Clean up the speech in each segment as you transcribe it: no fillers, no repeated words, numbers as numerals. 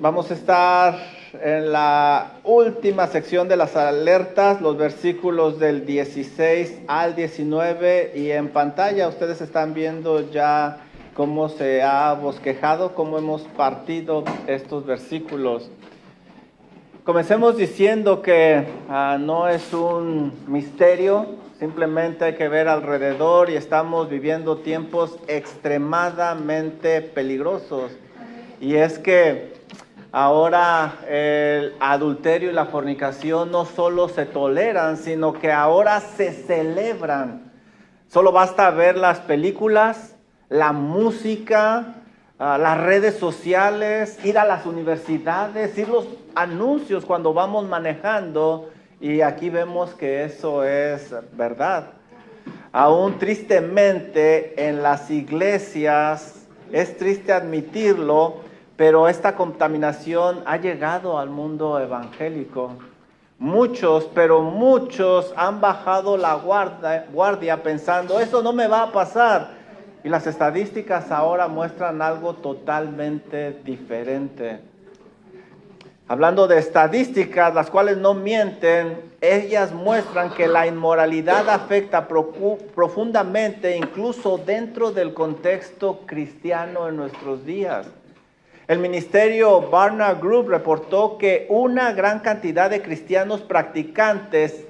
Vamos a estar en la última sección de las alertas, los versículos del 16 al 19, y en pantalla ustedes están viendo ya cómo se ha bosquejado, cómo hemos partido estos versículos. Comencemos diciendo que no es un misterio, simplemente hay que ver alrededor y estamos viviendo tiempos extremadamente peligrosos. Y es que ahora el adulterio y la fornicación no solo se toleran, sino que ahora se celebran. Solo basta ver las películas, la música, las redes sociales, ir a las universidades, ir los anuncios cuando vamos manejando, y aquí vemos que eso es verdad. Aún tristemente en las iglesias, es triste admitirlo, pero esta contaminación ha llegado al mundo evangélico. Muchos, pero muchos han bajado la guardia pensando, eso no me va a pasar. Y las estadísticas ahora muestran algo totalmente diferente. Hablando de estadísticas, las cuales no mienten, ellas muestran que la inmoralidad afecta profundamente, incluso dentro del contexto cristiano en nuestros días. El ministerio Barna Group reportó que una gran cantidad de cristianos practicantes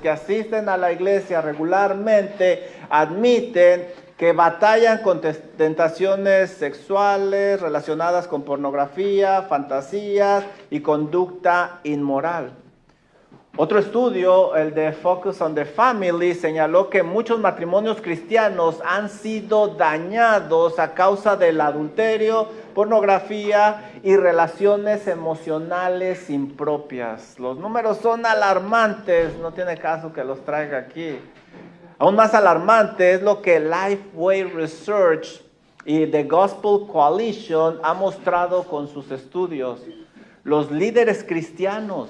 que asisten a la iglesia regularmente admiten que batallan con tentaciones sexuales relacionadas con pornografía, fantasías y conducta inmoral. Otro estudio, el de Focus on the Family, señaló que muchos matrimonios cristianos han sido dañados a causa del adulterio, pornografía y relaciones emocionales impropias. Los números son alarmantes, no tiene caso que los traiga aquí. Aún más alarmante es lo que Lifeway Research y The Gospel Coalition ha mostrado con sus estudios. Los líderes cristianos,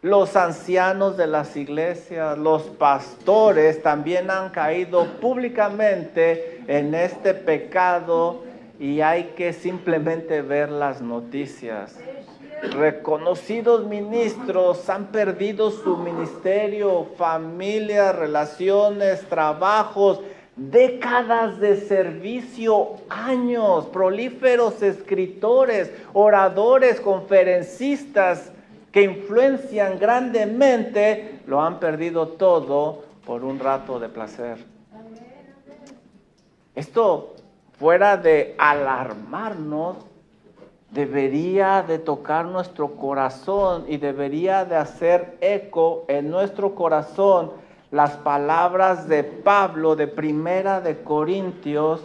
los ancianos de las iglesias, los pastores también han caído públicamente en este pecado, y hay que simplemente ver las noticias. Reconocidos ministros han perdido su ministerio, familias, relaciones, trabajos, décadas de servicio, años, prolíferos escritores, oradores, conferencistas que influencian grandemente, lo han perdido todo por un rato de placer. Esto, fuera de alarmarnos, debería de tocar nuestro corazón y debería de hacer eco en nuestro corazón las palabras de Pablo de Primera de Corintios,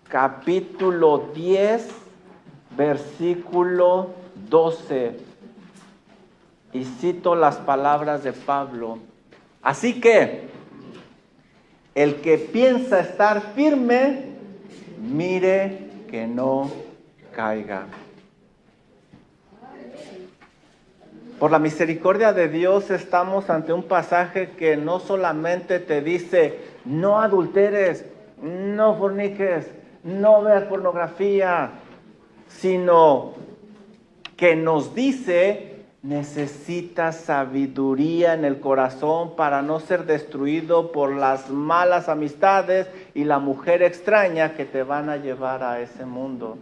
capítulo 10, versículo 12. Y cito las palabras de Pablo. Así que, el que piensa estar firme, mire que no caiga. Por la misericordia de Dios estamos ante un pasaje que no solamente te dice, no adulteres, no forniques, no veas pornografía, sino que nos dice, necesitas sabiduría en el corazón para no ser destruido por las malas amistades y la mujer extraña que te van a llevar a ese mundo.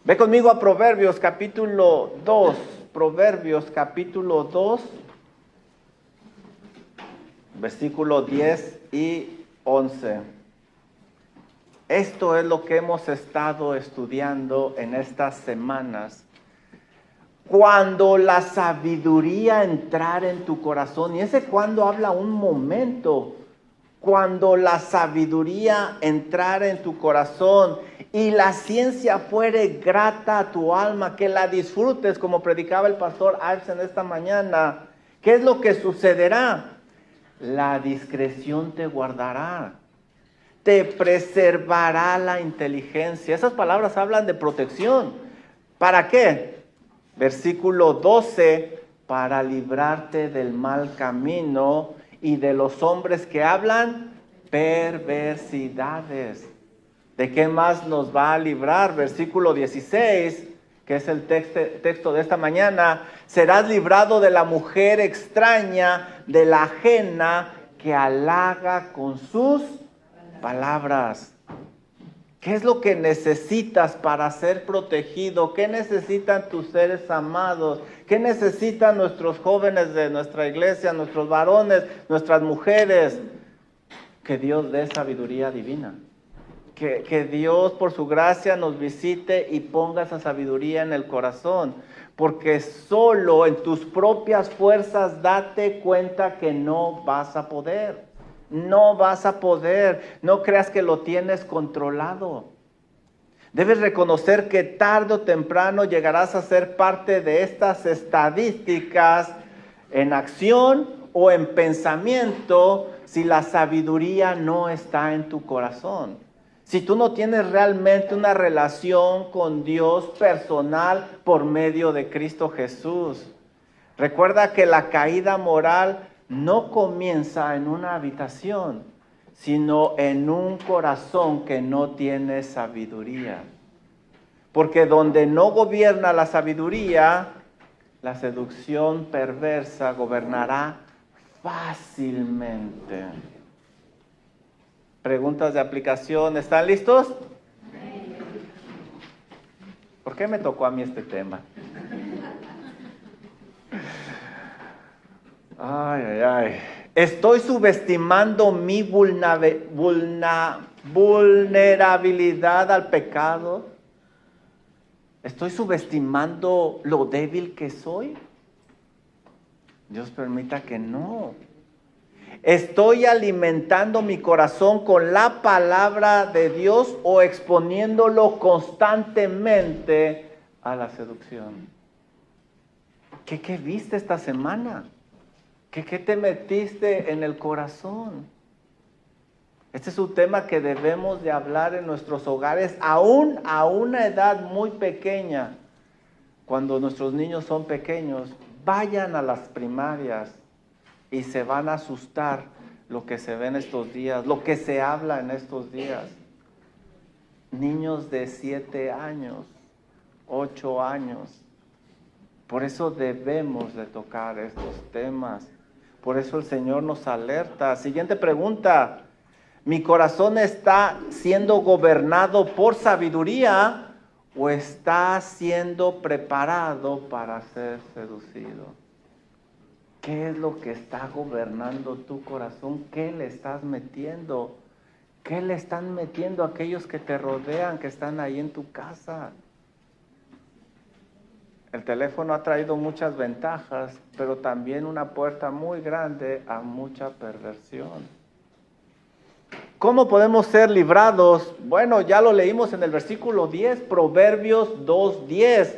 Ve conmigo a Proverbios capítulo 2, Proverbios capítulo 2, versículo 10 y 11. Esto es lo que hemos estado estudiando en estas semanas. Cuando la sabiduría entrar en tu corazón, y ese cuando habla un momento, cuando la sabiduría entrar en tu corazón y la ciencia fuere grata a tu alma, que la disfrutes, como predicaba el pastor Ives en esta mañana, ¿qué es lo que sucederá? La discreción te guardará, te preservará la inteligencia. Esas palabras hablan de protección. ¿Para qué? Versículo 12, para librarte del mal camino y de los hombres que hablan perversidades. ¿De qué más nos va a librar? Versículo 16, que es el texto de esta mañana. Serás librado de la mujer extraña, de la ajena, que halaga con sus palabras. ¿Qué es lo que necesitas para ser protegido? ¿Qué necesitan tus seres amados? ¿Qué necesitan nuestros jóvenes de nuestra iglesia, nuestros varones, nuestras mujeres? Que Dios dé sabiduría divina. Que Dios por su gracia nos visite y ponga esa sabiduría en el corazón. Porque solo en tus propias fuerzas date cuenta que no vas a poder. No vas a poder. No creas que lo tienes controlado. Debes reconocer que tarde o temprano llegarás a ser parte de estas estadísticas en acción o en pensamiento si la sabiduría no está en tu corazón. Si tú no tienes realmente una relación con Dios personal por medio de Cristo Jesús. Recuerda que la caída moral no comienza en una habitación, sino en un corazón que no tiene sabiduría. Porque donde no gobierna la sabiduría, la seducción perversa gobernará fácilmente. Preguntas de aplicación, ¿están listos? ¿Por qué me tocó a mí este tema? Ay, ay, ay. Estoy subestimando mi vulnerabilidad al pecado. Estoy subestimando lo débil que soy. Dios permita que no. ¿Estoy alimentando mi corazón con la palabra de Dios o exponiéndolo constantemente a la seducción? ¿Qué viste esta semana? ¿Qué te metiste en el corazón? Este es un tema que debemos de hablar en nuestros hogares, aún a una edad muy pequeña. Cuando nuestros niños son pequeños, vayan a las primarias. Y se van a asustar lo que se ve en estos días, lo que se habla en estos días. Niños de 7 años, 8 años. Por eso debemos de tocar estos temas. Por eso el Señor nos alerta. Siguiente pregunta. ¿Mi corazón está siendo gobernado por sabiduría o está siendo preparado para ser seducido? ¿Qué es lo que está gobernando tu corazón? ¿Qué le estás metiendo? ¿Qué le están metiendo a aquellos que te rodean, que están ahí en tu casa? El teléfono ha traído muchas ventajas, pero también una puerta muy grande a mucha perversión. ¿Cómo podemos ser librados? Bueno, ya lo leímos en el versículo 10, Proverbios 2:10.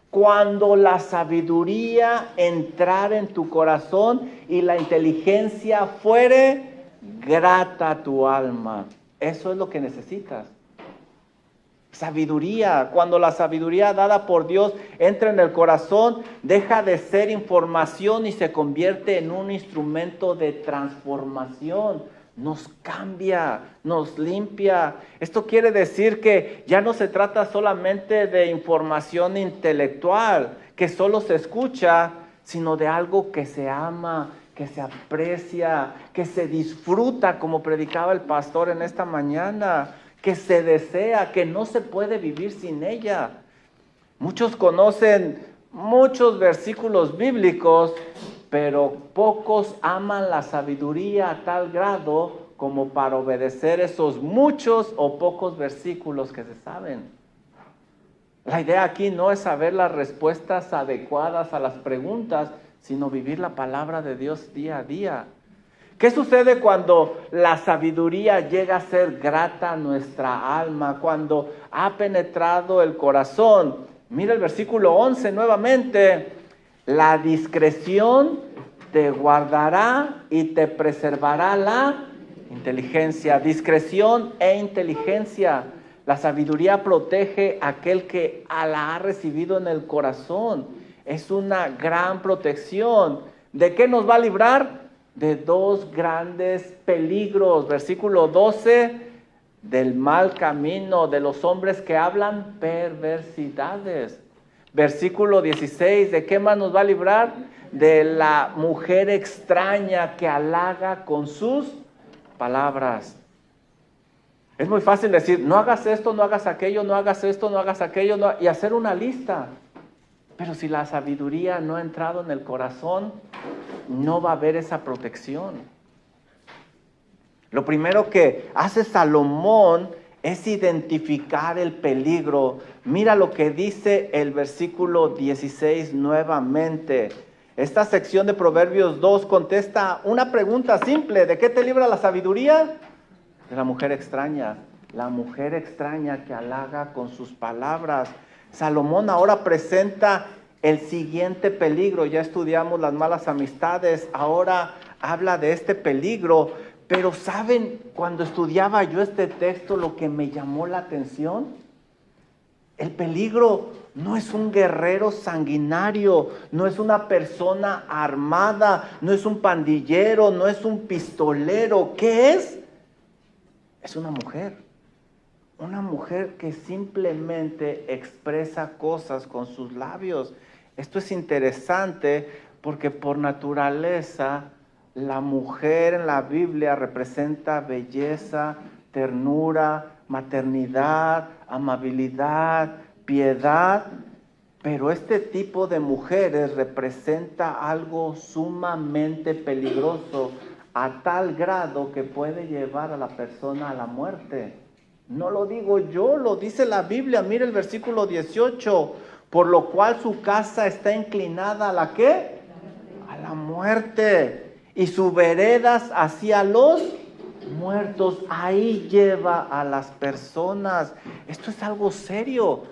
Cuando la sabiduría entrar en tu corazón y la inteligencia fuere grata a tu alma. Eso es lo que necesitas. Sabiduría. Cuando la sabiduría dada por Dios entra en el corazón, deja de ser información y se convierte en un instrumento de transformación. Nos cambia, nos limpia. Esto quiere decir que ya no se trata solamente de información intelectual, que solo se escucha, sino de algo que se ama, que se aprecia, que se disfruta, como predicaba el pastor en esta mañana, que se desea, que no se puede vivir sin ella. Muchos conocen muchos versículos bíblicos, pero pocos aman la sabiduría a tal grado como para obedecer esos muchos o pocos versículos que se saben. La idea aquí no es saber las respuestas adecuadas a las preguntas, sino vivir la palabra de Dios día a día. ¿Qué sucede cuando la sabiduría llega a ser grata a nuestra alma? Cuando ha penetrado el corazón. Mira el versículo 11 nuevamente. La discreción te guardará y te preservará la inteligencia. Discreción e inteligencia. La sabiduría protege a aquel que la ha recibido en el corazón. Es una gran protección. ¿De qué nos va a librar? De dos grandes peligros. Versículo 12. del mal camino, de los hombres que hablan perversidades. Versículo 16, ¿de qué más nos va a librar? De la mujer extraña que halaga con sus palabras. Es muy fácil decir, no hagas esto, no hagas aquello, no hagas esto, no hagas aquello, y hacer una lista. Pero si la sabiduría no ha entrado en el corazón, no va a haber esa protección. Lo primero que hace Salomón es identificar el peligro. Mira lo que dice el versículo 16 nuevamente. Esta sección de Proverbios 2 contesta una pregunta simple. ¿De qué te libra la sabiduría? De la mujer extraña. La mujer extraña que halaga con sus palabras. Salomón ahora presenta el siguiente peligro. Ya estudiamos las malas amistades. Ahora habla de este peligro. Pero ¿saben? Cuando estudiaba yo este texto, lo que me llamó la atención, el peligro no es un guerrero sanguinario, no es una persona armada, no es un pandillero, no es un pistolero. ¿Qué es? Es una mujer que simplemente expresa cosas con sus labios. Esto es interesante porque por naturaleza la mujer en la Biblia representa belleza, ternura, maternidad, amabilidad, piedad, pero este tipo de mujeres representa algo sumamente peligroso a tal grado que puede llevar a la persona a la muerte. No lo digo yo, lo dice la Biblia. Mira el versículo 18, por lo cual su casa está inclinada ¿a la qué? A la muerte. Y sus veredas hacia los muertos. Ahí lleva a las personas. Esto es algo serio.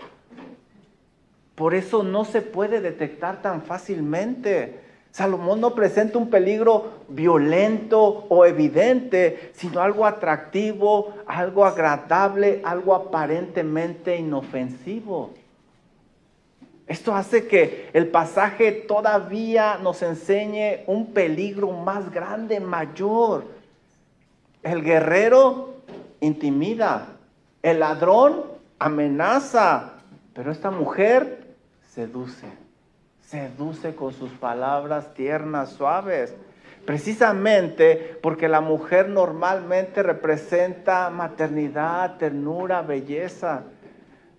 Por eso no se puede detectar tan fácilmente. Salomón no presenta un peligro violento o evidente, sino algo atractivo, algo agradable, algo aparentemente inofensivo. Esto hace que el pasaje todavía nos enseñe un peligro más grande, mayor. El guerrero intimida, el ladrón amenaza, pero esta mujer seduce con sus palabras tiernas, suaves. Precisamente porque la mujer normalmente representa maternidad, ternura, belleza.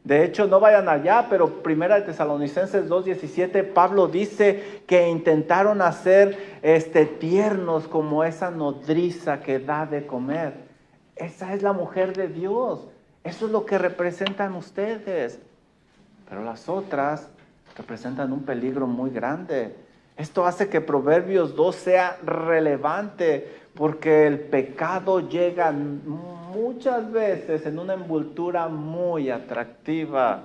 De hecho, no vayan allá, pero 1 Tesalonicenses 2:17, Pablo dice que intentaron hacer tiernos como esa nodriza que da de comer. Esa es la mujer de Dios. Eso es lo que representan ustedes. Pero las otras representan un peligro muy grande. Esto hace que Proverbios 2 sea relevante, porque el pecado llega muchas veces en una envoltura muy atractiva.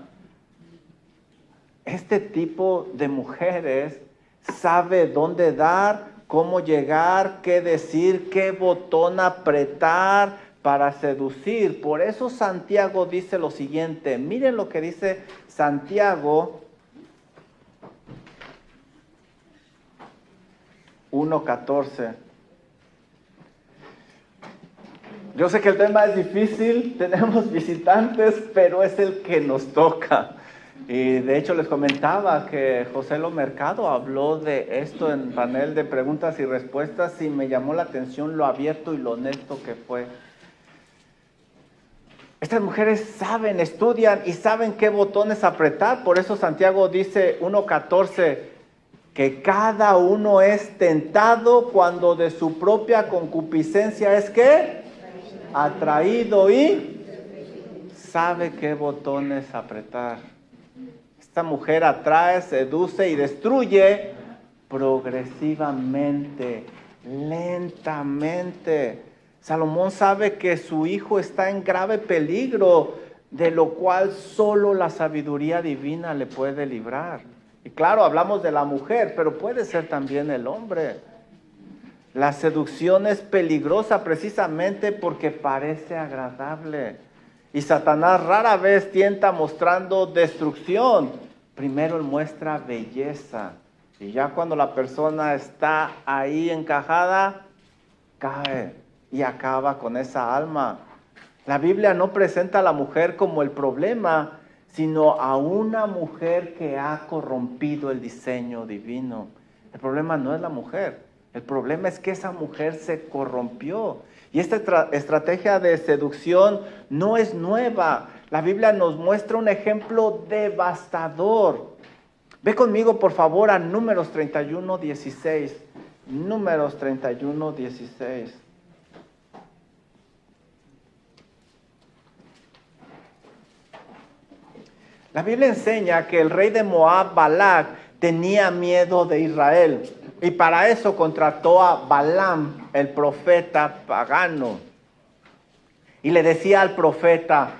Este tipo de mujeres sabe dónde dar, cómo llegar, qué decir, qué botón apretar para seducir. Por eso Santiago dice lo siguiente. Miren lo que dice Santiago 1:14. Yo sé que el tema es difícil, tenemos visitantes, pero es el que nos toca. Y de hecho les comentaba que José Lo Mercado habló de esto en panel de preguntas y respuestas y me llamó la atención lo abierto y lo honesto que fue. Estas mujeres saben, estudian y saben qué botones apretar. Por eso Santiago dice 1:14, que cada uno es tentado cuando de su propia concupiscencia es ¿qué? Atraído y sabe qué botones apretar. Esta mujer atrae, seduce y destruye progresivamente, lentamente. Salomón sabe que su hijo está en grave peligro, de lo cual solo la sabiduría divina le puede librar. Y claro, hablamos de la mujer, pero puede ser también el hombre. La seducción es peligrosa precisamente porque parece agradable. Y Satanás rara vez tienta mostrando destrucción. Primero él muestra belleza. Y ya cuando la persona está ahí encajada, cae y acaba con esa alma. La Biblia no presenta a la mujer como el problema, sino a una mujer que ha corrompido el diseño divino. El problema no es la mujer, el problema es que esa mujer se corrompió. Y esta estrategia de seducción no es nueva. La Biblia nos muestra un ejemplo devastador. Ve conmigo, por favor, a Números 31:16. Números 31:16. La Biblia enseña que el rey de Moab, Balac, tenía miedo de Israel. Y para eso contrató a Balaam, el profeta pagano. Y le decía al profeta,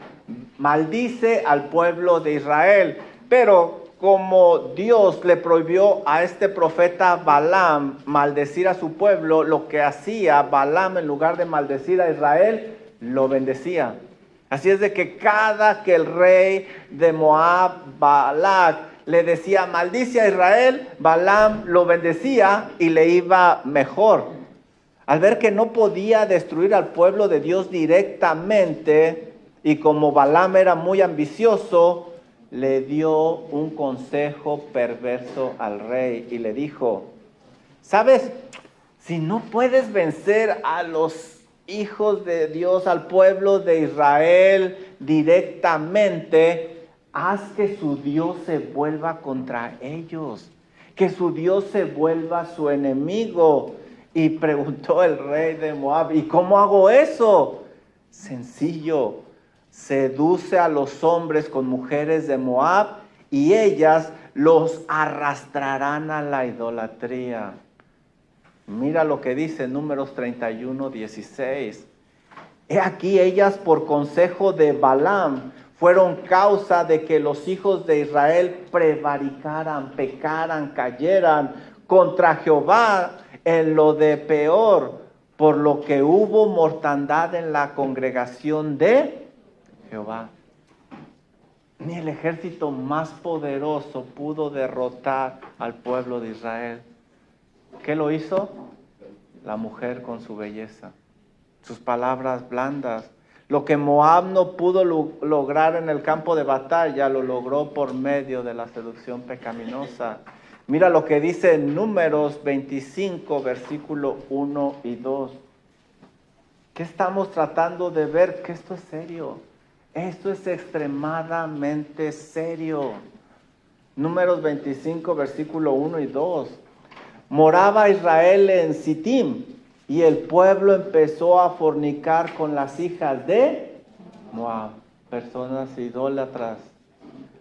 maldice al pueblo de Israel. Pero como Dios le prohibió a este profeta Balaam maldecir a su pueblo, lo que hacía Balaam, en lugar de maldecir a Israel, lo bendecía. Así es de que cada que el rey de Moab, Balac, le decía maldice a Israel, Balaam lo bendecía y le iba mejor. Al ver que no podía destruir al pueblo de Dios directamente, y como Balaam era muy ambicioso, le dio un consejo perverso al rey y le dijo, ¿sabes? Si no puedes vencer a los hijos de Dios, al pueblo de Israel directamente, haz que su Dios se vuelva contra ellos, que su Dios se vuelva su enemigo. Y preguntó el rey de Moab, ¿y cómo hago eso? Sencillo, seduce a los hombres con mujeres de Moab y ellas los arrastrarán a la idolatría. Mira lo que dice Números 31:16. He aquí ellas por consejo de Balaam fueron causa de que los hijos de Israel prevaricaran, pecaran, cayeran contra Jehová en lo de Peor, por lo que hubo mortandad en la congregación de Jehová. Ni el ejército más poderoso pudo derrotar al pueblo de Israel. ¿Qué lo hizo? La mujer con su belleza, sus palabras blandas. Lo que Moab no pudo lograr en el campo de batalla, lo logró por medio de la seducción pecaminosa. Mira lo que dice en Números 25, versículo 1 y 2. ¿Qué estamos tratando de ver? Que esto es serio. Esto es extremadamente serio. Números 25, versículo 1 y 2. Moraba Israel en Sittim, y el pueblo empezó a fornicar con las hijas de Moab, personas idólatras,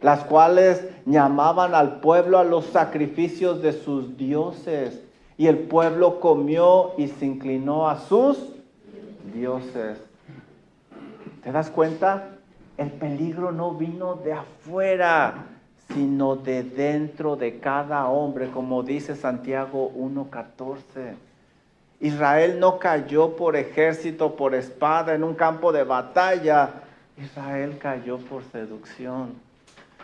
las cuales llamaban al pueblo a los sacrificios de sus dioses, y el pueblo comió y se inclinó a sus dioses. ¿Te das cuenta? El peligro no vino de afuera, sino de dentro de cada hombre, como dice Santiago 1:14. Israel no cayó por ejército, por espada, en un campo de batalla. Israel cayó por seducción.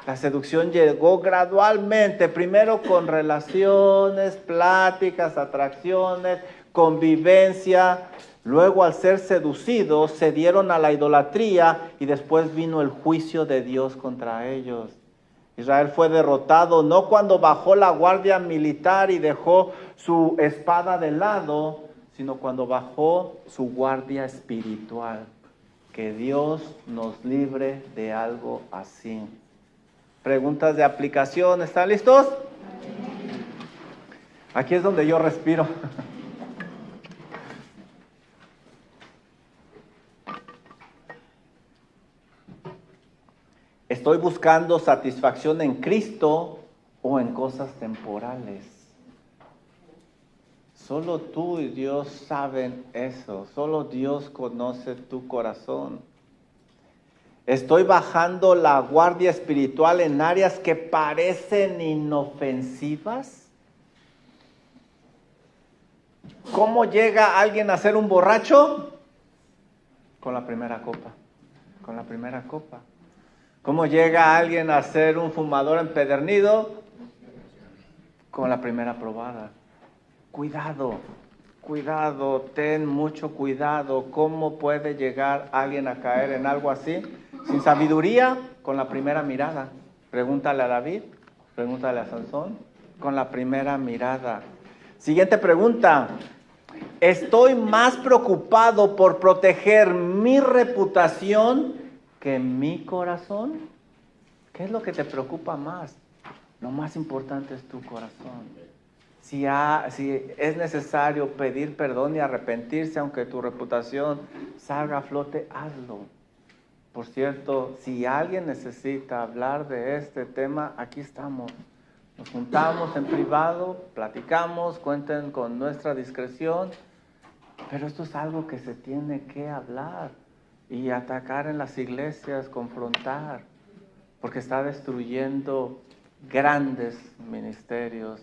La seducción llegó gradualmente, primero con relaciones, pláticas, atracciones, convivencia. Luego, al ser seducidos, se dieron a la idolatría y después vino el juicio de Dios contra ellos. Israel fue derrotado no cuando bajó la guardia militar y dejó su espada de lado, sino cuando bajó su guardia espiritual. Que Dios nos libre de algo así. Preguntas de aplicación, ¿están listos? Aquí es donde yo respiro. ¿Estoy buscando satisfacción en Cristo o en cosas temporales? Solo tú y Dios saben eso. Solo Dios conoce tu corazón. ¿Estoy bajando la guardia espiritual en áreas que parecen inofensivas? ¿Cómo llega alguien a ser un borracho? Con la primera copa. Con la primera copa. ¿Cómo llega alguien a ser un fumador empedernido? Con la primera probada. Cuidado, cuidado, ten mucho cuidado. ¿Cómo puede llegar alguien a caer en algo así? Sin sabiduría, con la primera mirada. Pregúntale a David, pregúntale a Sansón, con la primera mirada. Siguiente pregunta. ¿Estoy más preocupado por proteger mi reputación que mi corazón? ¿Qué es lo que te preocupa más? Lo más importante es tu corazón. Si es necesario pedir perdón y arrepentirse, aunque tu reputación salga a flote, hazlo. Por cierto, si alguien necesita hablar de este tema, aquí estamos. Nos juntamos en privado, platicamos, cuenten con nuestra discreción, pero esto es algo que se tiene que hablar y atacar en las iglesias, confrontar, porque está destruyendo grandes ministerios,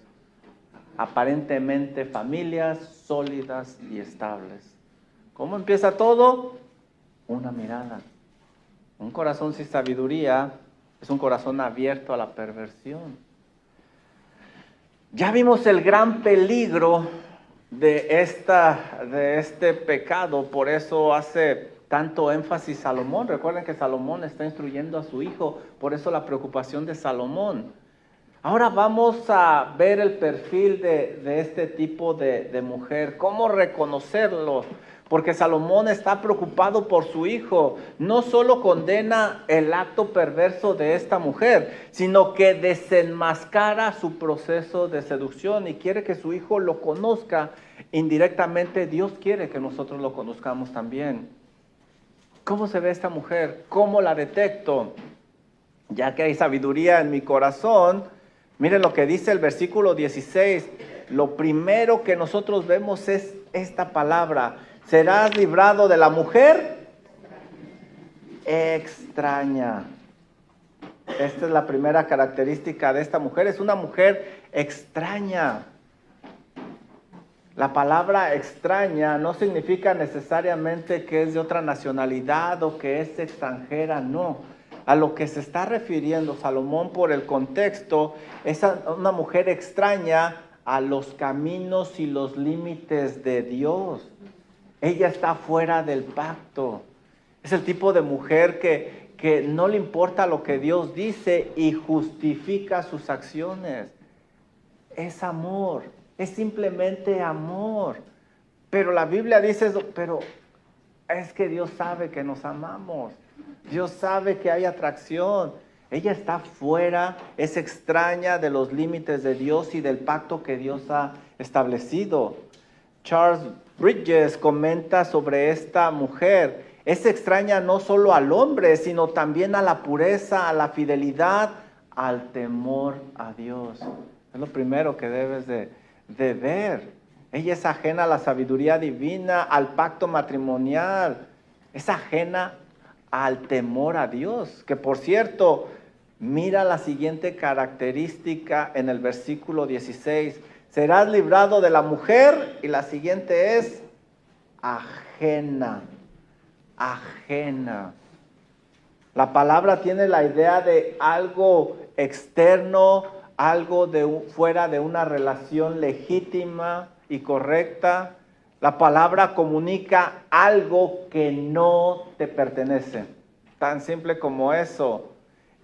aparentemente familias sólidas y estables. ¿Cómo empieza todo? Una mirada. Un corazón sin sabiduría es un corazón abierto a la perversión. Ya vimos el gran peligro de este pecado, por eso hace tanto énfasis Salomón. Recuerden que Salomón está instruyendo a su hijo, por eso la preocupación de Salomón. Ahora vamos a ver el perfil de este tipo de mujer, cómo reconocerlo. Porque Salomón está preocupado por su hijo. No solo condena el acto perverso de esta mujer, sino que desenmascara su proceso de seducción y quiere que su hijo lo conozca. Indirectamente, Dios quiere que nosotros lo conozcamos también. ¿Cómo se ve esta mujer? ¿Cómo la detecto? Ya que hay sabiduría en mi corazón, miren lo que dice el versículo 16. Lo primero que nosotros vemos es esta palabra. Serás librado de la mujer extraña. Esta es la primera característica de esta mujer. Es una mujer extraña. La palabra extraña no significa necesariamente que es de otra nacionalidad o que es extranjera, no. A lo que se está refiriendo Salomón por el contexto es a una mujer extraña a los caminos y los límites de Dios. Ella está fuera del pacto. Es el tipo de mujer que no le importa lo que Dios dice y justifica sus acciones. Es amor, es simplemente amor. Pero la Biblia dice, pero es que Dios sabe que nos amamos. Dios sabe que hay atracción. Ella está fuera, es extraña de los límites de Dios y del pacto que Dios ha establecido. Charles Bridges comenta sobre esta mujer. Es extraña no solo al hombre, sino también a la pureza, a la fidelidad, al temor a Dios. Es lo primero que debes de ver. Ella es ajena a la sabiduría divina, al pacto matrimonial. Es ajena al temor a Dios. Que por cierto, mira la siguiente característica en el versículo 16. Serás librado de la mujer, y la siguiente es ajena. Ajena. La palabra tiene la idea de algo externo, algo fuera de una relación legítima y correcta. La palabra comunica algo que no te pertenece. Tan simple como eso.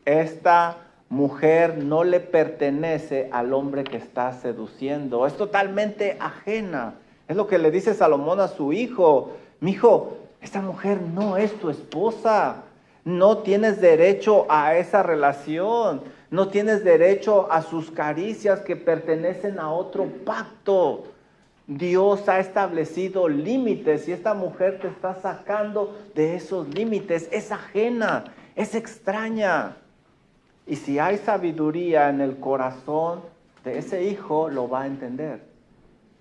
Esta mujer no le pertenece al hombre que está seduciendo. Es totalmente ajena. Es lo que le dice Salomón a su hijo. Mijo, esta mujer no es tu esposa. No tienes derecho a esa relación. No tienes derecho a sus caricias que pertenecen a otro pacto. Dios ha establecido límites y esta mujer te está sacando de esos límites. Es ajena, es extraña. Y si hay sabiduría en el corazón de ese hijo, lo va a entender.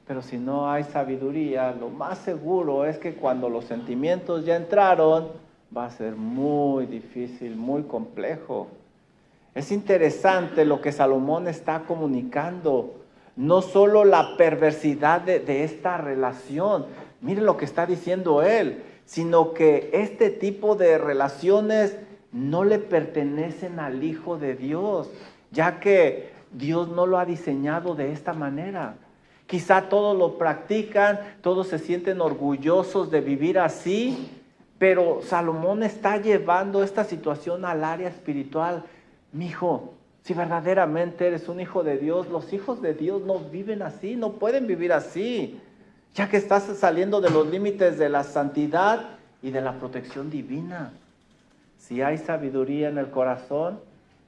Pero si no hay sabiduría, lo más seguro es que cuando los sentimientos ya entraron, va a ser muy difícil, muy complejo. Es interesante lo que Salomón está comunicando. No solo la perversidad de esta relación, miren lo que está diciendo él, sino que este tipo de relaciones no le pertenecen al Hijo de Dios, ya que Dios no lo ha diseñado de esta manera. Quizá todos lo practican, todos se sienten orgullosos de vivir así, pero Salomón está llevando esta situación al área espiritual. Mijo, si verdaderamente eres un hijo de Dios, los hijos de Dios no viven así, no pueden vivir así, ya que estás saliendo de los límites de la santidad y de la protección divina. Si hay sabiduría en el corazón,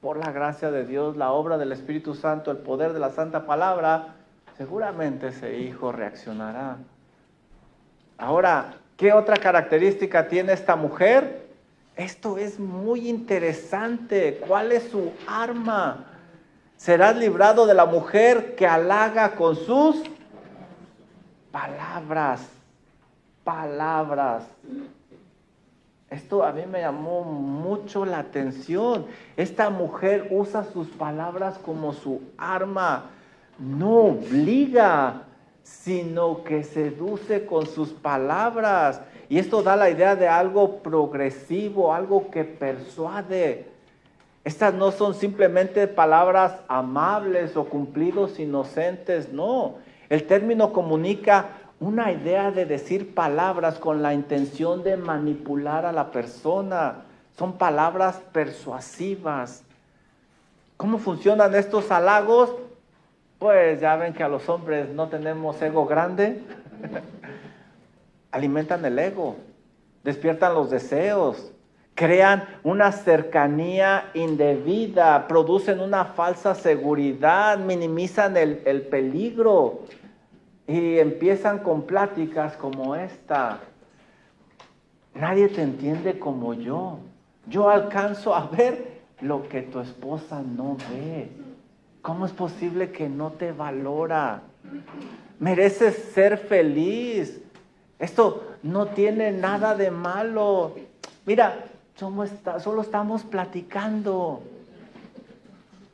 por la gracia de Dios, la obra del Espíritu Santo, el poder de la Santa Palabra, seguramente ese hijo reaccionará. Ahora, ¿qué otra característica tiene esta mujer? Esto es muy interesante. ¿Cuál es su arma? Serás librado de la mujer que halaga con sus palabras. Palabras. Esto a mí me llamó mucho la atención. Esta mujer usa sus palabras como su arma. No obliga, sino que seduce con sus palabras. Y esto da la idea de algo progresivo, algo que persuade. Estas no son simplemente palabras amables o cumplidos inocentes, no. El término comunica una idea de decir palabras con la intención de manipular a la persona. Son palabras persuasivas. ¿Cómo funcionan estos halagos? Pues ya ven que a los hombres no tenemos ego grande. Alimentan el ego, despiertan los deseos, crean una cercanía indebida, producen una falsa seguridad, minimizan el peligro. Y empiezan con pláticas como esta. Nadie te entiende como yo. Yo alcanzo a ver lo que tu esposa no ve. ¿Cómo es posible que no te valora? Mereces ser feliz. Esto no tiene nada de malo. Mira, solo estamos platicando.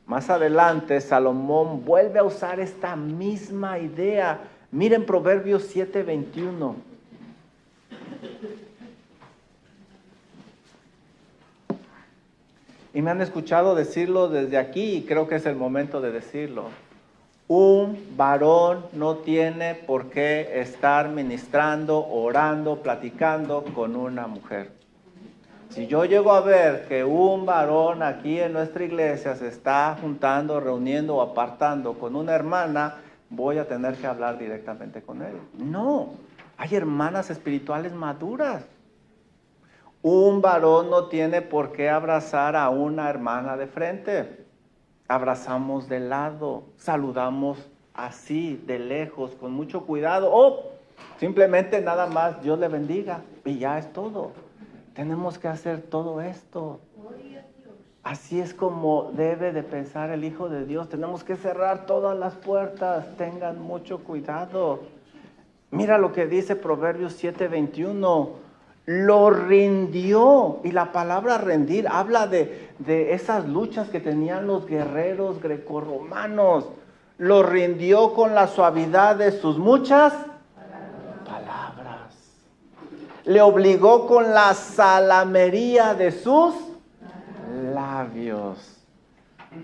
Más adelante, Salomón vuelve a usar esta misma idea. Miren Proverbios 7:21. Y me han escuchado decirlo desde aquí y creo que es el momento de decirlo. Un varón no tiene por qué estar ministrando, orando, platicando con una mujer. Si yo llego a ver que un varón aquí en nuestra iglesia se está juntando, reuniendo o apartando con una hermana, voy a tener que hablar directamente con él. No, hay hermanas espirituales maduras. Un varón no tiene por qué abrazar a una hermana de frente. Abrazamos de lado, saludamos así, de lejos, con mucho cuidado. O simplemente nada más, Dios le bendiga y ya es todo. Tenemos que hacer todo esto. Así es como debe de pensar el Hijo de Dios. Tenemos que cerrar todas las puertas. Tengan mucho cuidado. Mira lo que dice Proverbios 7:21. Lo rindió. Y la palabra rendir habla de esas luchas que tenían los guerreros grecorromanos. Lo rindió con la suavidad de sus muchas palabras. Le obligó con la salamería de sus labios.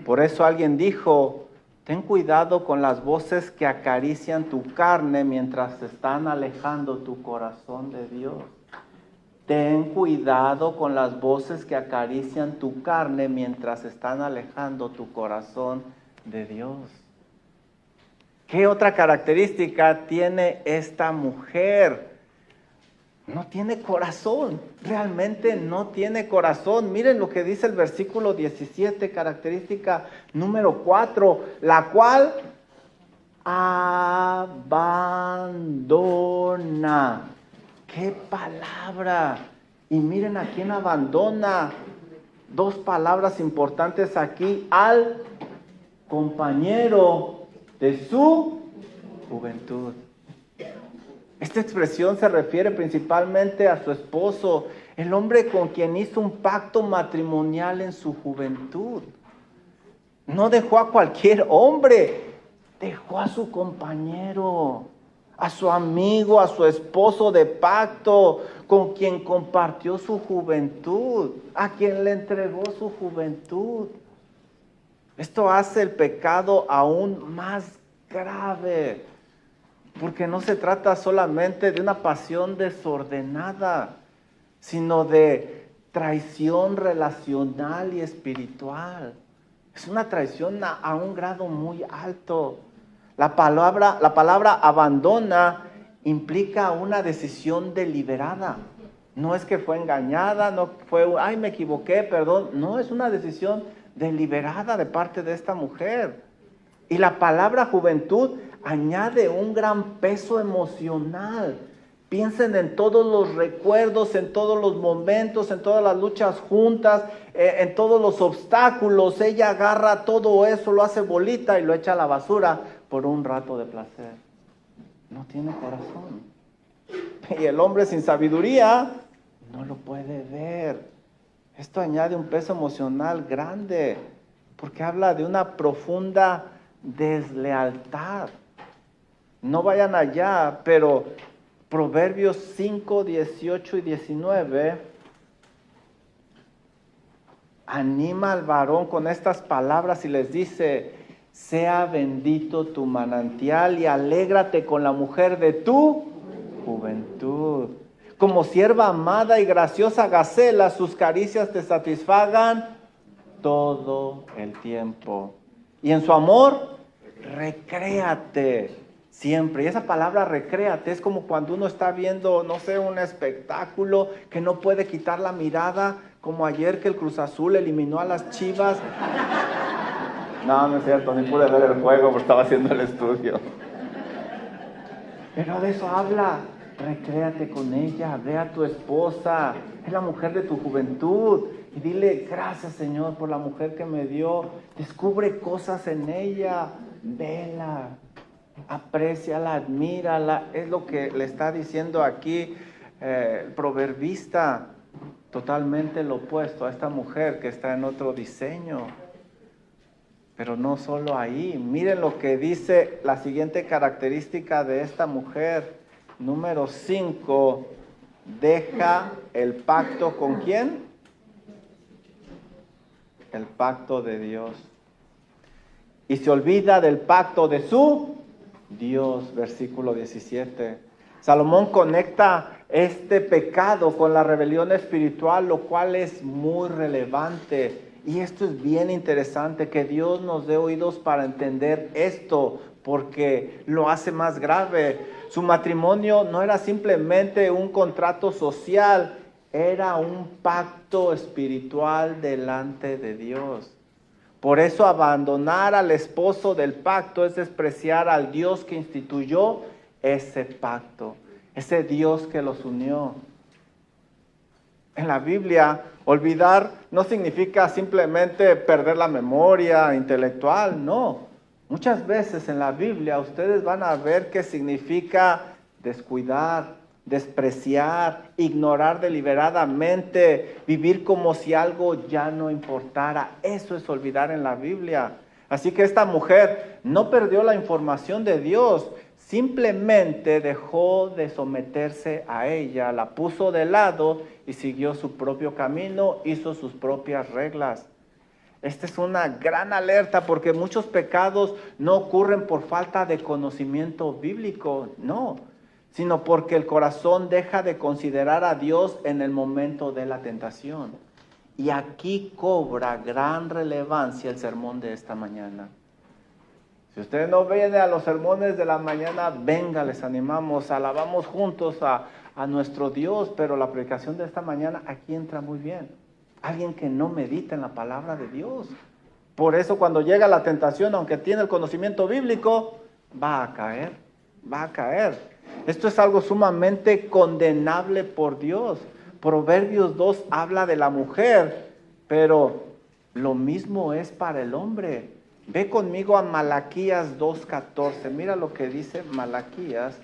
Por eso alguien dijo, ten cuidado con las voces que acarician tu carne mientras te están alejando tu corazón de Dios. Ten cuidado con las voces que acarician tu carne mientras están alejando tu corazón de Dios. ¿Qué otra característica tiene esta mujer? No tiene corazón, realmente no tiene corazón. Miren lo que dice el versículo 17, característica número 4, la cual abandona. ¡Qué palabra! Y miren a quién abandona. Dos palabras importantes aquí. Al compañero de su juventud. Esta expresión se refiere principalmente a su esposo, el hombre con quien hizo un pacto matrimonial en su juventud. No dejó a cualquier hombre, dejó a su compañero, a su amigo, a su esposo de pacto, con quien compartió su juventud, a quien le entregó su juventud. Esto hace el pecado aún más grave. Porque no se trata solamente de una pasión desordenada, sino de traición relacional y espiritual. Es una traición a un grado muy alto. La palabra abandona implica una decisión deliberada. No es que fue engañada, no fue, ay, me equivoqué, perdón. No, es una decisión deliberada de parte de esta mujer. Y la palabra juventud añade un gran peso emocional. Piensen en todos los recuerdos, en todos los momentos, en todas las luchas juntas, en todos los obstáculos. Ella agarra todo eso, lo hace bolita y lo echa a la basura por un rato de placer. No tiene corazón. Y el hombre sin sabiduría no lo puede ver. Esto añade un peso emocional grande, porque habla de una profunda deslealtad. No vayan allá, pero Proverbios 5, 18 y 19 anima al varón con estas palabras y les dice: sea bendito tu manantial y alégrate con la mujer de tu juventud. Como sierva amada y graciosa gacela, sus caricias te satisfagan todo el tiempo. Y en su amor, recréate siempre. Y esa palabra recréate es como cuando uno está viendo, no sé, un espectáculo que no puede quitar la mirada, como ayer que el Cruz Azul eliminó a las Chivas. No es cierto, ni pude ver el juego porque estaba haciendo el estudio. Pero de eso habla. Recréate con ella, ve a tu esposa, es la mujer de tu juventud. Y dile: gracias, Señor, por la mujer que me dio. Descubre cosas en ella, vela, apréciala, admírala. Es lo que le está diciendo aquí el proverbista. Totalmente lo opuesto a esta mujer que está en otro diseño. Pero no solo ahí. Miren lo que dice la siguiente característica de esta mujer. Número 5. Deja el pacto ¿con quién? El pacto de Dios. Y se olvida del pacto de su Dios. Versículo 17. Salomón conecta este pecado con la rebelión espiritual, lo cual es muy relevante. Y esto es bien interesante, que Dios nos dé oídos para entender esto, porque lo hace más grave. Su matrimonio no era simplemente un contrato social, era un pacto espiritual delante de Dios. Por eso abandonar al esposo del pacto es despreciar al Dios que instituyó ese pacto, ese Dios que los unió. En la Biblia, olvidar no significa simplemente perder la memoria intelectual, no. Muchas veces en la Biblia ustedes van a ver que significa descuidar, despreciar, ignorar deliberadamente, vivir como si algo ya no importara. Eso es olvidar en la Biblia. Así que esta mujer no perdió la información de Dios, simplemente dejó de someterse a ella, la puso de lado y siguió su propio camino, hizo sus propias reglas. Esta es una gran alerta, porque muchos pecados no ocurren por falta de conocimiento bíblico, no, sino porque el corazón deja de considerar a Dios en el momento de la tentación. Y aquí cobra gran relevancia el sermón de esta mañana. Si usted no viene a los sermones de la mañana, venga, les animamos, alabamos juntos a nuestro Dios, pero la predicación de esta mañana aquí entra muy bien. Alguien que no medita en la palabra de Dios. Por eso cuando llega la tentación, aunque tiene el conocimiento bíblico, va a caer. Esto es algo sumamente condenable por Dios. Proverbios 2 habla de la mujer, pero lo mismo es para el hombre. Ve conmigo a Malaquías 2:14. Mira lo que dice Malaquías.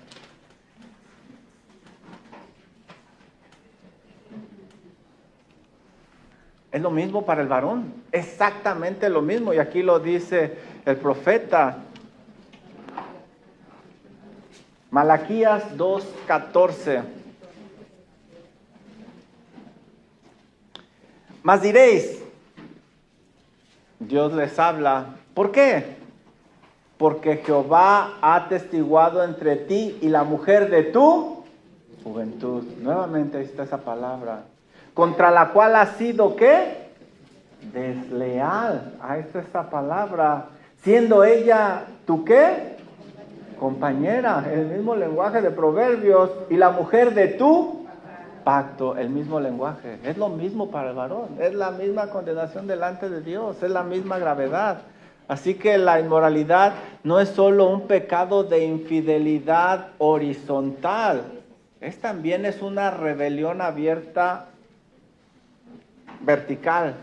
Es lo mismo para el varón, exactamente lo mismo. Y aquí lo dice el profeta. Malaquías 2:14. Mas diréis, Dios les habla, ¿por qué? porque Jehová ha atestiguado entre ti y la mujer de tu juventud. Nuevamente ahí está esa palabra. Contra la cual has sido, ¿qué? Desleal. Ahí está esa palabra. Siendo ella, ¿tú qué? Compañera. El mismo lenguaje de Proverbios. Y la mujer de tu pacto. El mismo lenguaje. Es lo mismo para el varón. Es la misma condenación delante de Dios. Es la misma gravedad. Así que la inmoralidad no es solo un pecado de infidelidad horizontal. También es una rebelión abierta vertical.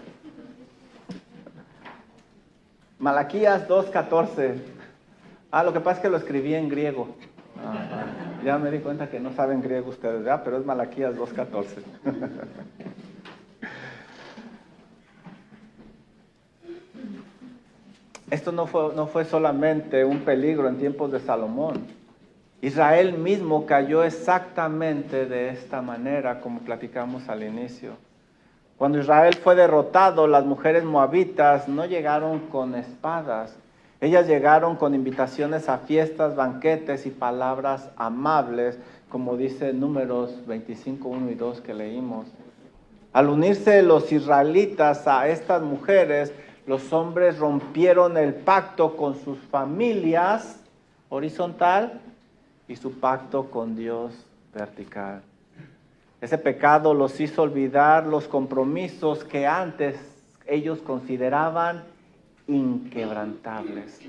Malaquías 2:14. Lo que pasa es que lo escribí en griego. Ya me di cuenta que no saben griego ustedes, ¿verdad? Pero es Malaquías 2:14. Esto no fue solamente un peligro en tiempos de Salomón. Israel mismo cayó exactamente de esta manera, como platicamos al inicio. Cuando Israel fue derrotado, las mujeres moabitas no llegaron con espadas. Ellas llegaron con invitaciones a fiestas, banquetes y palabras amables, como dice Números 25, 1 y 2 que leímos. Al unirse los israelitas a estas mujeres, los hombres rompieron el pacto con sus familias, horizontal, y su pacto con Dios, vertical. Ese pecado los hizo olvidar los compromisos que antes ellos consideraban inquebrantables.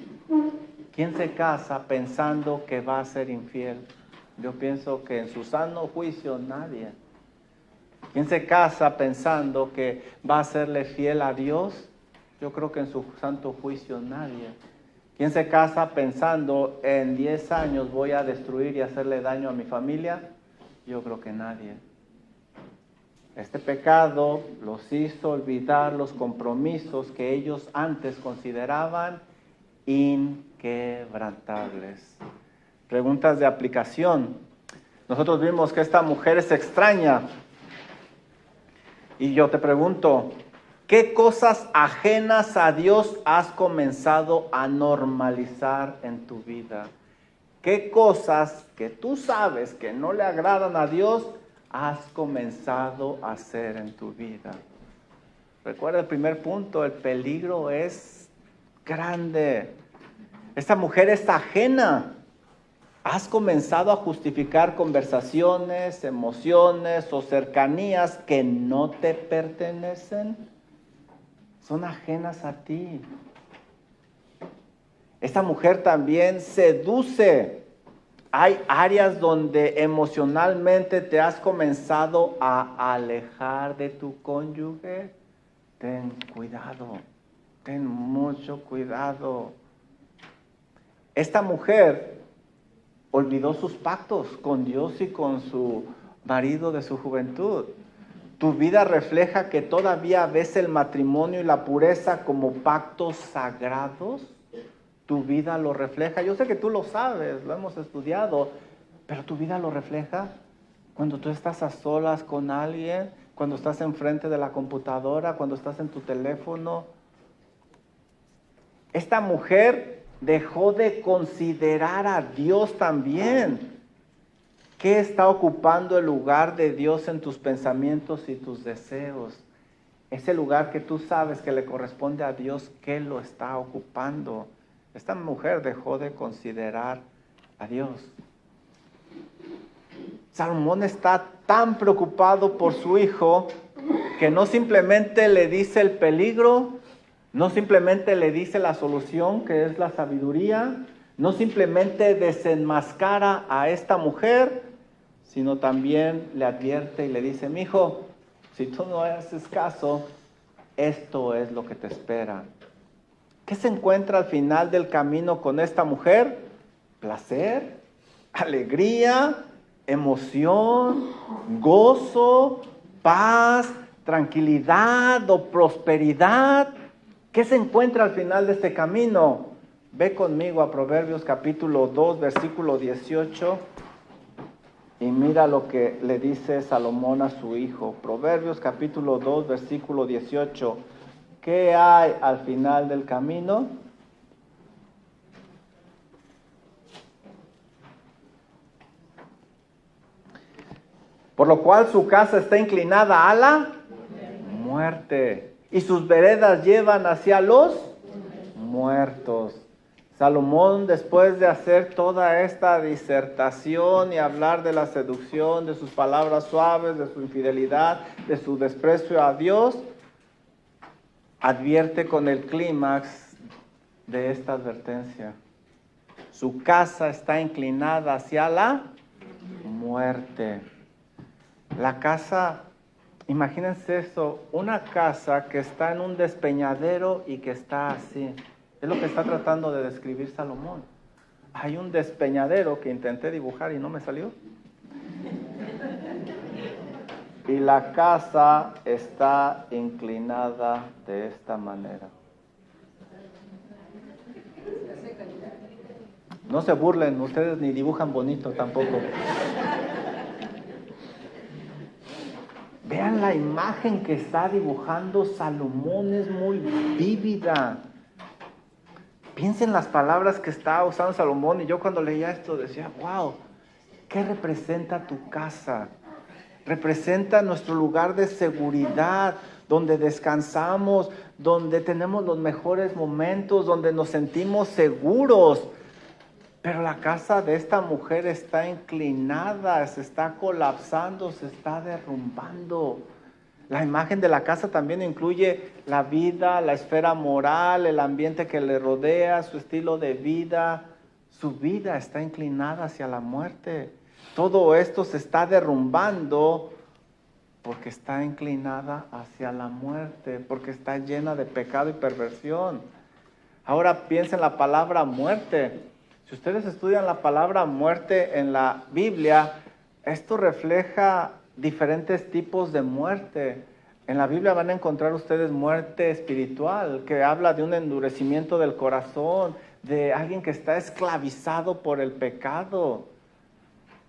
¿Quién se casa pensando que va a ser infiel? Yo pienso que en su sano juicio nadie. ¿Quién se casa pensando que va a serle fiel a Dios? Yo creo que en su santo juicio nadie. ¿Quién se casa pensando en 10 años voy a destruir y hacerle daño a mi familia? Yo creo que nadie. Este pecado los hizo olvidar los compromisos que ellos antes consideraban inquebrantables. Preguntas de aplicación. Nosotros vimos que esta mujer es extraña. Y yo te pregunto, ¿qué cosas ajenas a Dios has comenzado a normalizar en tu vida? ¿Qué cosas que tú sabes que no le agradan a Dios has comenzado a hacer en tu vida? Recuerda el primer punto, el peligro es grande. Esta mujer es ajena. ¿Has comenzado a justificar conversaciones, emociones o cercanías que no te pertenecen? Son ajenas a ti. Esta mujer también seduce. Hay áreas donde emocionalmente te has comenzado a alejar de tu cónyuge. Ten cuidado, ten mucho cuidado. Esta mujer olvidó sus pactos con Dios y con su marido de su juventud. Tu vida refleja que todavía ves el matrimonio y la pureza como pactos sagrados. Tu vida lo refleja. Yo sé que tú lo sabes, lo hemos estudiado, pero tu vida lo refleja cuando tú estás a solas con alguien, cuando estás enfrente de la computadora, cuando estás en tu teléfono. Esta mujer dejó de considerar a Dios también. ¿Qué está ocupando el lugar de Dios en tus pensamientos y tus deseos? Ese lugar que tú sabes que le corresponde a Dios, ¿qué lo está ocupando? Esta mujer dejó de considerar a Dios. Salomón está tan preocupado por su hijo que no simplemente le dice el peligro, no simplemente le dice la solución, que es la sabiduría, no simplemente desenmascara a esta mujer, sino también le advierte y le dice, mijo, si tú no haces caso, esto es lo que te espera. ¿Qué se encuentra al final del camino con esta mujer? Placer, alegría, emoción, gozo, paz, tranquilidad o prosperidad. ¿Qué se encuentra al final de este camino? Ve conmigo a Proverbios capítulo 2, versículo 18 y mira lo que le dice Salomón a su hijo. Proverbios capítulo 2, versículo 18. ¿Qué hay al final del camino? Por lo cual su casa está inclinada a la muerte y sus veredas llevan hacia los muertos. Salomón, después de hacer toda esta disertación y hablar de la seducción, de sus palabras suaves, de su infidelidad, de su desprecio a Dios, advierte con el clímax de esta advertencia. Su casa está inclinada hacia la muerte. La casa, imagínense eso, una casa que está en un despeñadero y que está así. Es lo que está tratando de describir Salomón. Hay un despeñadero que intenté dibujar y no me salió. Y la casa está inclinada de esta manera. No se burlen, ustedes ni dibujan bonito tampoco. Vean la imagen que está dibujando Salomón, es muy vívida. Piensen las palabras que está usando Salomón, y yo cuando leía esto decía, wow, ¿qué representa tu casa? Representa nuestro lugar de seguridad, donde descansamos, donde tenemos los mejores momentos, donde nos sentimos seguros. Pero la casa de esta mujer está inclinada, se está colapsando, se está derrumbando. La imagen de la casa también incluye la vida, la esfera moral, el ambiente que le rodea, su estilo de vida. Su vida está inclinada hacia la muerte. Todo esto se está derrumbando porque está inclinada hacia la muerte, porque está llena de pecado y perversión. Ahora piensen la palabra muerte. Si ustedes estudian la palabra muerte en la Biblia, esto refleja diferentes tipos de muerte. En la Biblia van a encontrar ustedes muerte espiritual, que habla de un endurecimiento del corazón, de alguien que está esclavizado por el pecado.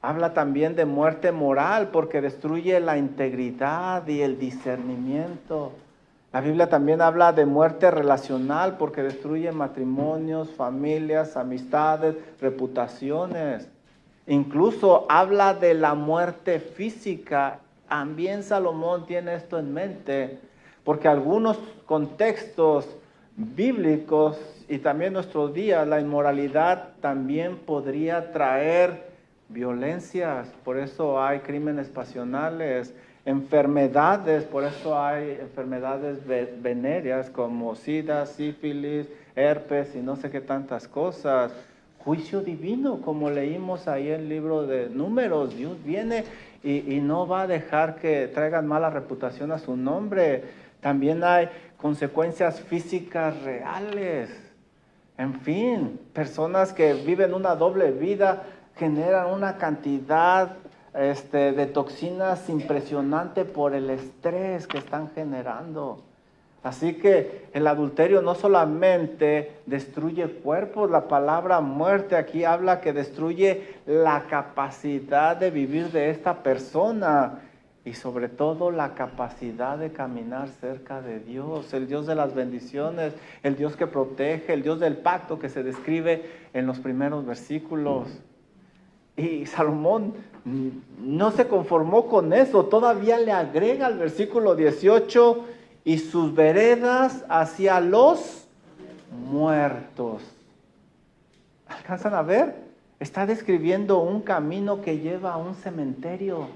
Habla también de muerte moral, porque destruye la integridad y el discernimiento. La Biblia también habla de muerte relacional, porque destruye matrimonios, familias, amistades, reputaciones. Incluso habla de la muerte física. También Salomón tiene esto en mente, porque algunos contextos bíblicos y también nuestros días, la inmoralidad también podría traer violencias. Por eso hay crímenes pasionales, enfermedades, por eso hay enfermedades venéreas como sida, sífilis, herpes y no sé qué tantas cosas. Juicio divino, como leímos ahí en el libro de Números. Dios viene y no va a dejar que traigan mala reputación a su nombre. También hay consecuencias físicas reales. En fin, personas que viven una doble vida generan una cantidad de toxinas impresionante por el estrés que están generando. Así que el adulterio no solamente destruye cuerpos, la palabra muerte aquí habla que destruye la capacidad de vivir de esta persona y sobre todo la capacidad de caminar cerca de Dios, el Dios de las bendiciones, el Dios que protege, el Dios del pacto que se describe en los primeros versículos. Y Salomón no se conformó con eso, todavía le agrega al versículo 18, y sus veredas hacia los muertos. ¿Alcanzan a ver? Está describiendo un camino que lleva a un cementerio.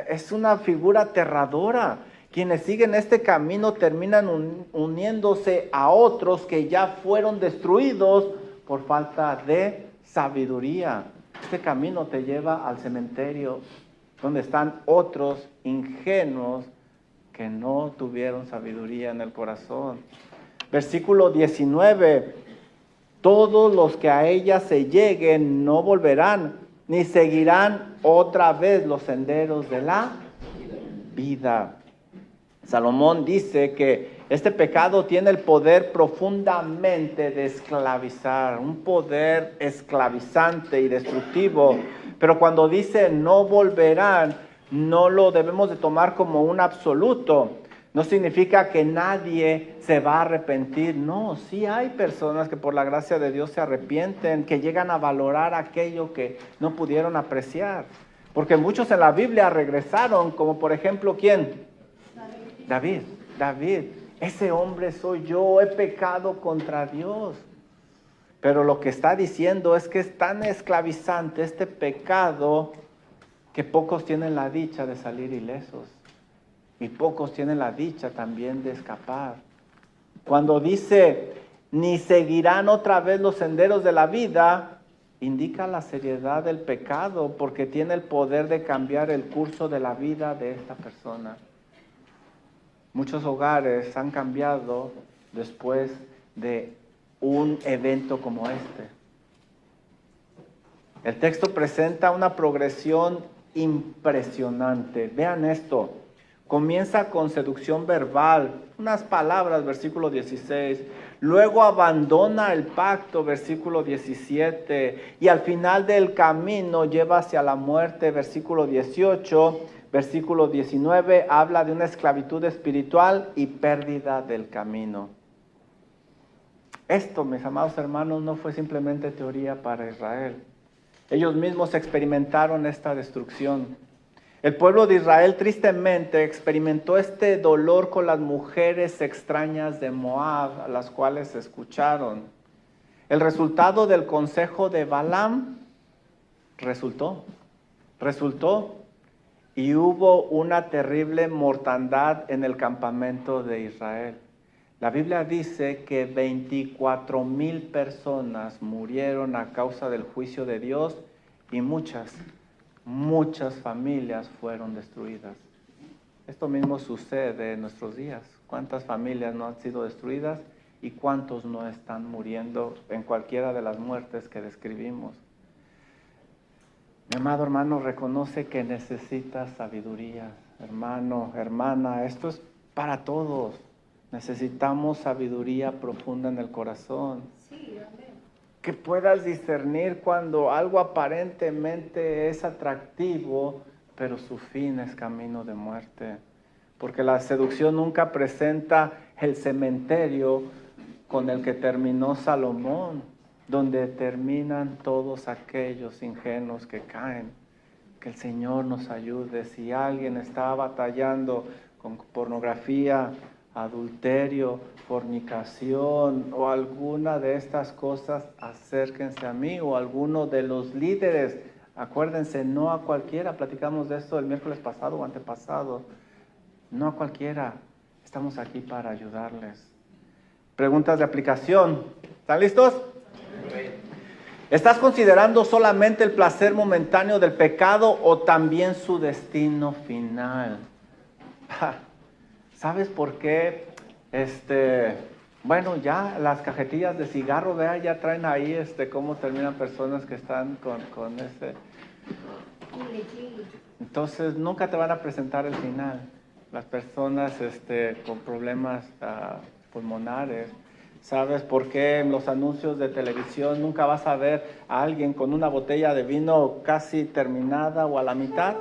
Es una figura aterradora. Quienes siguen este camino terminan uniéndose a otros que ya fueron destruidos por falta de sabiduría. Este camino te lleva al cementerio, donde están otros ingenuos que no tuvieron sabiduría en el corazón. Versículo 19. Todos los que a ella se lleguen no volverán, ni seguirán otra vez los senderos de la vida. Salomón dice que este pecado tiene el poder profundamente de esclavizar, un poder esclavizante y destructivo. Pero cuando dice no volverán, no lo debemos de tomar como un absoluto. No significa que nadie se va a arrepentir. No, sí hay personas que por la gracia de Dios se arrepienten, que llegan a valorar aquello que no pudieron apreciar. Porque muchos en la Biblia regresaron, como por ejemplo, ¿quién? David. Ese hombre soy yo, he pecado contra Dios. Pero lo que está diciendo es que es tan esclavizante este pecado que pocos tienen la dicha de salir ilesos. Y pocos tienen la dicha también de escapar. Cuando dice, ni seguirán otra vez los senderos de la vida, indica la seriedad del pecado porque tiene el poder de cambiar el curso de la vida de esta persona. Muchos hogares han cambiado después de un evento como este. El texto presenta una progresión impresionante. Vean esto. Comienza con seducción verbal, unas palabras, versículo 16. Luego abandona el pacto, versículo 17. Y al final del camino lleva hacia la muerte, versículo 18. Versículo 19 habla de una esclavitud espiritual y pérdida del camino. Esto, mis amados hermanos, no fue simplemente teoría para Israel. Ellos mismos experimentaron esta destrucción. El pueblo de Israel tristemente experimentó este dolor con las mujeres extrañas de Moab, a las cuales escucharon. El resultado del consejo de Balaam resultó y hubo una terrible mortandad en el campamento de Israel. La Biblia dice que 24,000 personas murieron a causa del juicio de Dios y muchas familias fueron destruidas. Esto mismo sucede en nuestros días. ¿Cuántas familias no han sido destruidas y cuántos no están muriendo en cualquiera de las muertes que describimos? Mi amado hermano, reconoce que necesitas sabiduría. Hermano, hermana, esto es para todos. Necesitamos sabiduría profunda en el corazón. Sí, amén. Que puedas discernir cuando algo aparentemente es atractivo, pero su fin es camino de muerte. Porque la seducción nunca presenta el cementerio con el que terminó Salomón, donde terminan todos aquellos ingenuos que caen. Que el Señor nos ayude. Si alguien está batallando con pornografía, adulterio, fornicación o alguna de estas cosas, acérquense a mí o a alguno de los líderes. Acuérdense, no a cualquiera, platicamos de esto el miércoles pasado o antepasado, no a cualquiera, estamos aquí para ayudarles. Preguntas de aplicación, ¿están listos? ¿Estás considerando solamente el placer momentáneo del pecado o también su destino final? ¿Sabes por qué? Bueno, ya las cajetillas de cigarro, vea, ya traen ahí cómo terminan personas que están con ese. Entonces nunca te van a presentar el final. Las personas con problemas pulmonares. ¿Sabes por qué en los anuncios de televisión nunca vas a ver a alguien con una botella de vino casi terminada o a la mitad?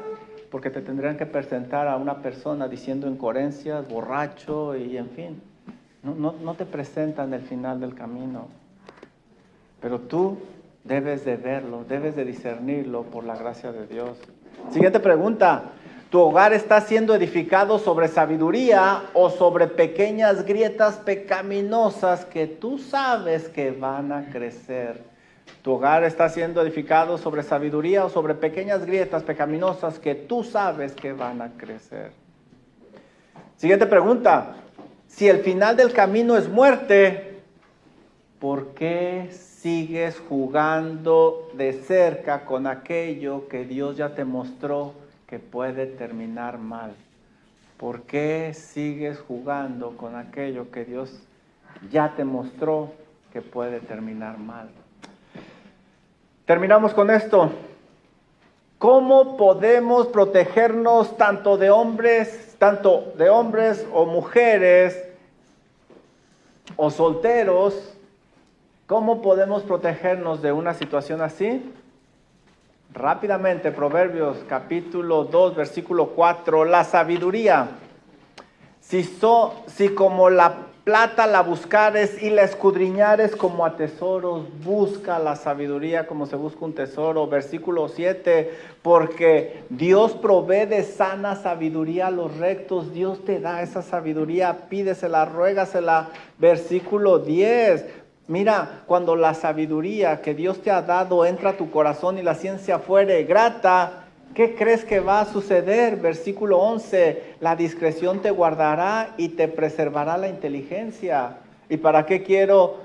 Porque te tendrían que presentar a una persona diciendo incoherencias, borracho y en fin. No te presentan el final del camino. Pero tú debes de verlo, debes de discernirlo por la gracia de Dios. Siguiente pregunta. ¿Tu hogar está siendo edificado sobre sabiduría o sobre pequeñas grietas pecaminosas que tú sabes que van a crecer? ¿Tu hogar está siendo edificado sobre sabiduría o sobre pequeñas grietas pecaminosas que tú sabes que van a crecer? Siguiente pregunta. Si el final del camino es muerte, ¿por qué sigues jugando de cerca con aquello que Dios ya te mostró que puede terminar mal? ¿Por qué sigues jugando con aquello que Dios ya te mostró que puede terminar mal? Terminamos con esto. ¿Cómo podemos protegernos tanto de hombres o mujeres o solteros? ¿Cómo podemos protegernos de una situación así? Rápidamente, Proverbios capítulo 2, versículo 4, la sabiduría. Si como la plata la buscares y la escudriñares como a tesoros. Busca la sabiduría como se busca un tesoro. Versículo 7, porque Dios provee de sana sabiduría a los rectos. Dios te da esa sabiduría, pídesela, ruégasela. Versículo 10, mira, cuando la sabiduría que Dios te ha dado entra a tu corazón y la ciencia fuere grata, ¿qué crees que va a suceder? Versículo 11, la discreción te guardará y te preservará la inteligencia. ¿Y para qué quiero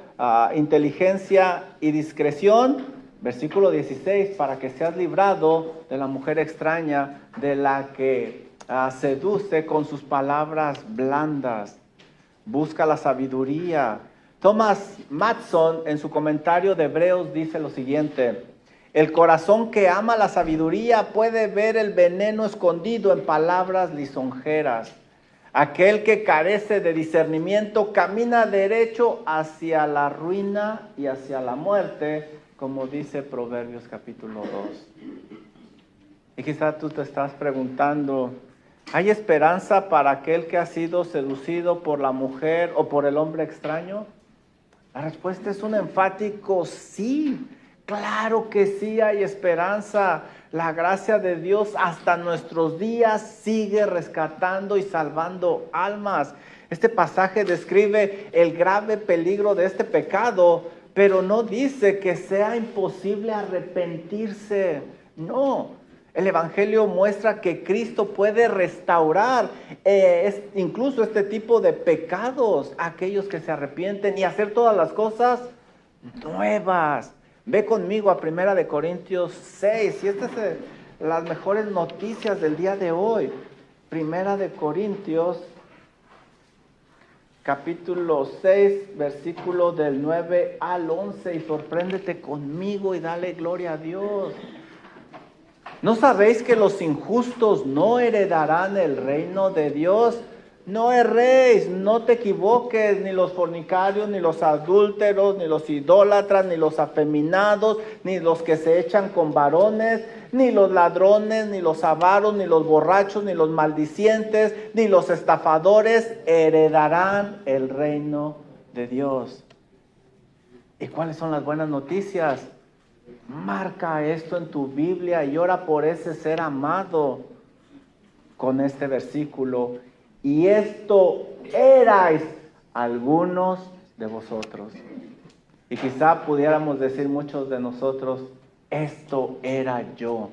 inteligencia y discreción? Versículo 16, para que seas librado de la mujer extraña, de la que seduce con sus palabras blandas. Busca la sabiduría. Thomas Matson, en su comentario de Hebreos, dice lo siguiente: el corazón que ama la sabiduría puede ver el veneno escondido en palabras lisonjeras. Aquel que carece de discernimiento camina derecho hacia la ruina y hacia la muerte, como dice Proverbios capítulo 2. Y quizá tú te estás preguntando, ¿hay esperanza para aquel que ha sido seducido por la mujer o por el hombre extraño? La respuesta es un enfático sí. Claro que sí hay esperanza. La gracia de Dios hasta nuestros días sigue rescatando y salvando almas. Este pasaje describe el grave peligro de este pecado, pero no dice que sea imposible arrepentirse. No, el Evangelio muestra que Cristo puede restaurar incluso este tipo de pecados a aquellos que se arrepienten y hacer todas las cosas nuevas. Ve conmigo a 1 Corintios 6, y estas son las mejores noticias del día de hoy. 1 Corintios, capítulo 6, versículo del 9 al 11, y sorpréndete conmigo y dale gloria a Dios. ¿No sabéis que los injustos no heredarán el reino de Dios? No erréis, no te equivoques, ni los fornicarios, ni los adúlteros, ni los idólatras, ni los afeminados, ni los que se echan con varones, ni los ladrones, ni los avaros, ni los borrachos, ni los maldicientes, ni los estafadores heredarán el reino de Dios. ¿Y cuáles son las buenas noticias? Marca esto en tu Biblia y ora por ese ser amado con este versículo. Y esto erais algunos de vosotros. Y quizá pudiéramos decir muchos de nosotros, esto era yo.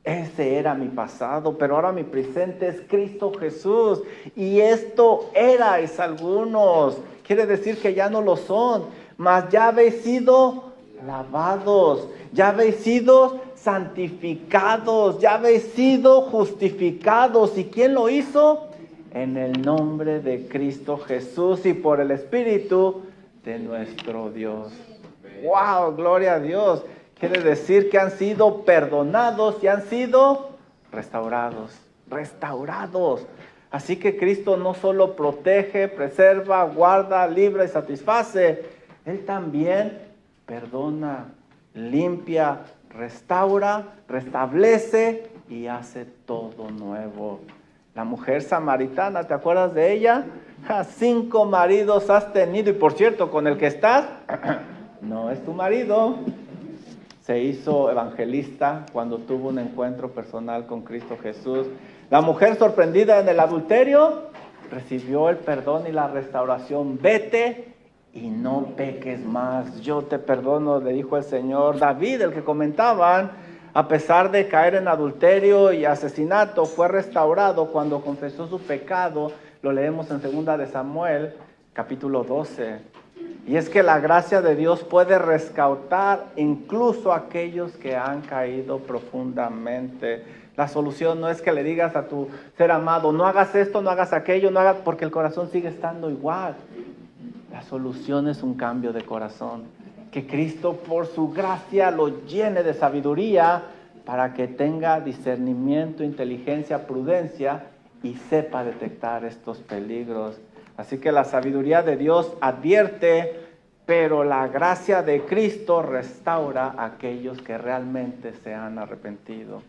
Ese era mi pasado, pero ahora mi presente es Cristo Jesús. Y esto erais algunos. Quiere decir que ya no lo son, mas ya habéis sido lavados, ya habéis sido santificados, ya habéis sido justificados. ¿Y quién lo hizo? En el nombre de Cristo Jesús y por el Espíritu de nuestro Dios. ¡Wow! Gloria a Dios. Quiere decir que han sido perdonados y han sido restaurados. Restaurados. Así que Cristo no solo protege, preserva, guarda, libra y satisface. Él también perdona, limpia, restaura, restablece y hace todo nuevo. La mujer samaritana, ¿te acuerdas de ella? 5 maridos has tenido, y por cierto, con el que estás, no es tu marido. Se hizo evangelista cuando tuvo un encuentro personal con Cristo Jesús. La mujer sorprendida en el adulterio recibió el perdón y la restauración. Vete y no peques más. Yo te perdono, le dijo el Señor. David, el que comentaban, a pesar de caer en adulterio y asesinato, fue restaurado cuando confesó su pecado. Lo leemos en 2 de Samuel, capítulo 12. Y es que la gracia de Dios puede rescatar incluso a aquellos que han caído profundamente. La solución no es que le digas a tu ser amado, no hagas esto, no hagas aquello, no hagas, porque el corazón sigue estando igual. La solución es un cambio de corazón. Que Cristo por su gracia lo llene de sabiduría para que tenga discernimiento, inteligencia, prudencia y sepa detectar estos peligros. Así que la sabiduría de Dios advierte, pero la gracia de Cristo restaura a aquellos que realmente se han arrepentido.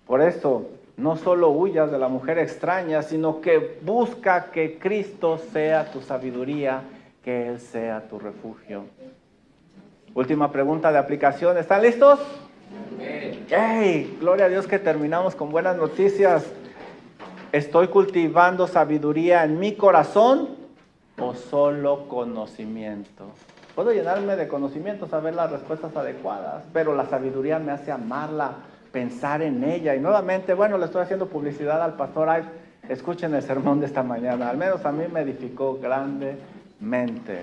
Por eso, No solo huyas de la mujer extraña, sino que busca que Cristo sea tu sabiduría, que Él sea tu refugio. Última pregunta de aplicación. ¿Están listos? ¡Hey! Gloria a Dios que terminamos con buenas noticias. ¿Estoy cultivando sabiduría en mi corazón o solo conocimiento? Puedo llenarme de conocimiento, saber las respuestas adecuadas, pero la sabiduría me hace amarla, pensar en ella. Y nuevamente, bueno, le estoy haciendo publicidad al pastor Ives. Escuchen el sermón de esta mañana. Al menos a mí me edificó grandemente.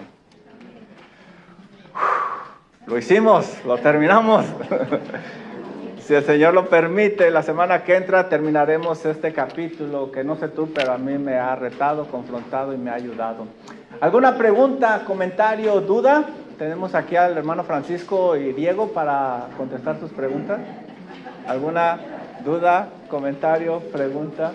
Lo hicimos, lo terminamos. Si el Señor lo permite, la semana que entra terminaremos este capítulo que no sé tú, pero a mí me ha retado, confrontado y me ha ayudado. ¿Alguna pregunta, comentario, duda? Tenemos aquí al hermano Francisco y Diego para contestar sus preguntas. ¿Alguna duda, comentario, pregunta?